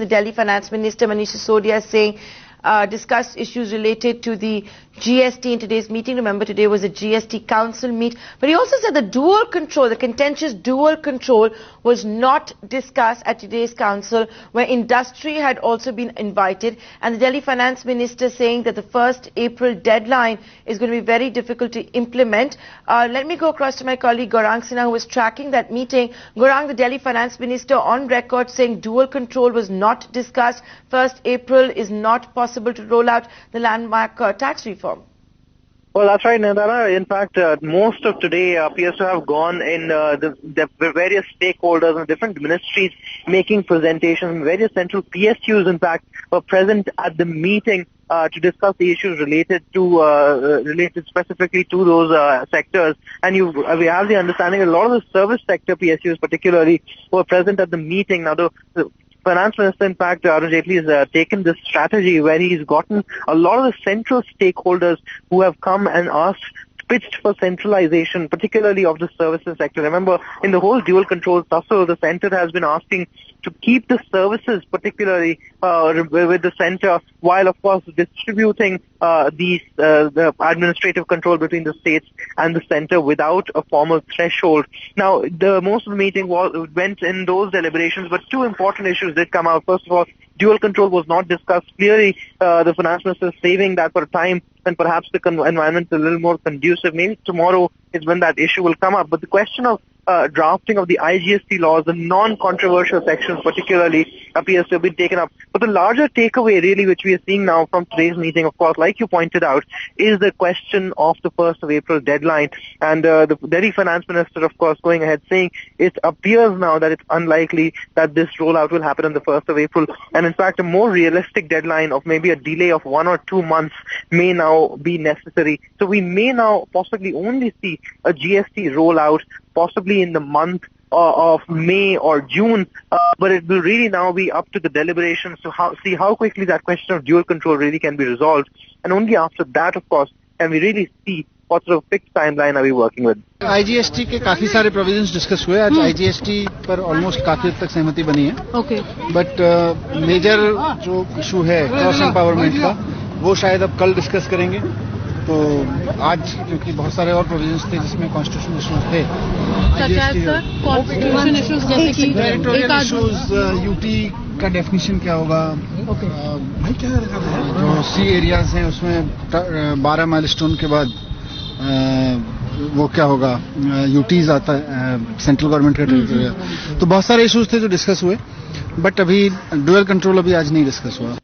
The Delhi Finance Minister Manish Sisodia saying discussed issues related to the GST in today's meeting. Remember, today was a GST council meet. But he also said the dual control, the contentious dual control was not discussed at today's council, where industry had also been invited. And the Delhi Finance Minister saying that the 1st April deadline is going to be very difficult to implement. Let me go across to my colleague Gaurang Sinha, who was tracking that meeting. Gaurang, the Delhi Finance Minister on record saying dual control was not discussed. 1st April is not possible to roll out the landmark tax reform. Well, that's right, Nandana. In fact, most of today appears to have gone in the various stakeholders and different ministries making presentations. Various central PSUs, in fact, were present at the meeting to discuss the issues related specifically to those sectors. And we have the understanding a lot of the service sector PSUs particularly were present at the meeting. Now, the Finance Minister, in fact, Arun Jaitley has taken this strategy where he's gotten a lot of the central stakeholders who have come and pitched for centralization, particularly of the services sector. Remember, in the whole dual control tussle, the centre has been asking to keep the services, particularly with the centre, while of course distributing the administrative control between the states and the centre without a formal threshold. Now, most of the meeting went in those deliberations, but two important issues did come out. First of all, dual control was not discussed. Clearly, the finance minister is saving that for a time when perhaps the environment is a little more conducive. Maybe tomorrow is when that issue will come up. But the question of drafting of the IGST laws, the non-controversial sections particularly, appears to have been taken up. But the larger takeaway really which we are seeing now from today's meeting, of course, like you pointed out, is the question of the 1st of April deadline. And the Delhi Finance Minister, of course, going ahead saying it appears now that it's unlikely that this rollout will happen on the 1st of April. And in fact, a more realistic deadline of maybe a delay of 1 or 2 months may now be necessary. So we may now possibly only see a GST rollout possibly in the month of May or June, but it will really now be up to the deliberations to see how quickly that question of dual control really can be resolved. And only after that, of course, can we really see what sort of fixed timeline are we working with. IGST के काफी सारे provisions discuss हुए. आज IGST पर almost काफी हद तक सहमति बनी है. ओके. बट मेजर जो इशू है क्रॉस एम्पावरमेंट का, वो शायद अब कल डिस्कस करेंगे. तो आज क्योंकि बहुत सारे और प्रोविजंस थे जिसमें कॉन्स्टिट्यूशन इश्यूज थे, कॉन्स्टिट्यूशन इश्यूज जैसे कि टेरिटोरियल इश्यूज, यूटी का डेफिनेशन क्या होगा, जो सी एरियाज हैं उसमें 12 माइलस्टोन के बाद वो क्या होगा, यूटीज आता है सेंट्रल गवर्नमेंट का टेरिटोरियल. तो बहुत सारे इश्यूज थे जो डिस्कस हुए, बट अभी डुअल कंट्रोल अभी आज नहीं डिस्कस हुआ.